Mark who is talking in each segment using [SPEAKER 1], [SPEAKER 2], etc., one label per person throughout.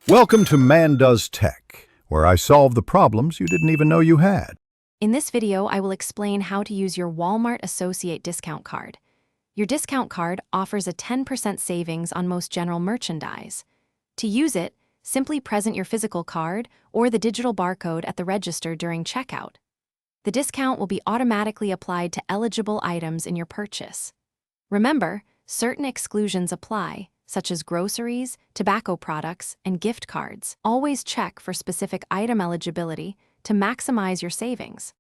[SPEAKER 1] Welcome to Man Does Tech, where I solve the problems you didn't even know you had.
[SPEAKER 2] In this video, I will explain how to use your Walmart Associate discount card. Your discount card offers a 10% savings on most general merchandise. To use it, simply present your physical card or the digital barcode at the register during checkout. The discount will be automatically applied to eligible items in your purchase. Remember, certain exclusions apply, such as groceries, tobacco products, and gift cards. Always check for specific item eligibility to maximize your savings.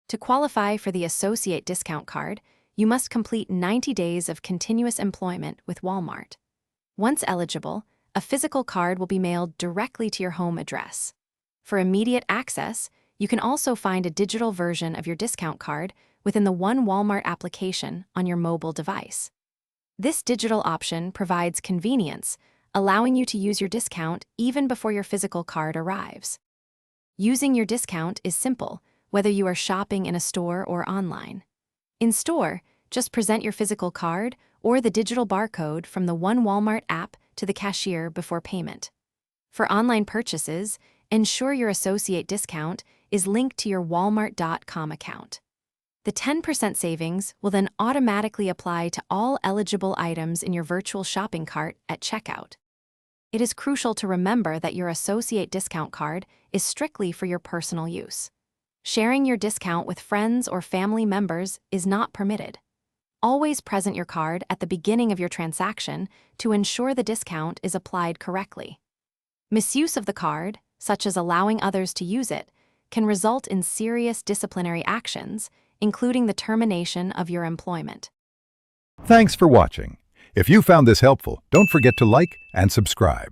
[SPEAKER 2] To qualify for the Associate discount card, you must complete 90 days of continuous employment with Walmart. Once eligible, a physical card will be mailed directly to your home address. For immediate access, you can also find a digital version of your discount card within the One Walmart application on your mobile device. This digital option provides convenience, allowing you to use your discount even before your physical card arrives. Using your discount is simple, whether you are shopping in a store or online. In store, just present your physical card or the digital barcode from the One Walmart app to the cashier before payment. For online purchases, ensure your Associate discount is linked to your Walmart.com account. The 10% savings will then automatically apply to all eligible items in your virtual shopping cart at checkout. It is crucial to remember that your Associate discount card is strictly for your personal use. Sharing your discount with friends or family members is not permitted. Always present your card at the beginning of your transaction to ensure the discount is applied correctly. Misuse of the card, such as allowing others to use it, can result in serious disciplinary actions, including the termination of your employment.
[SPEAKER 1] Thanks for watching. If you found this helpful, don't forget to like and subscribe.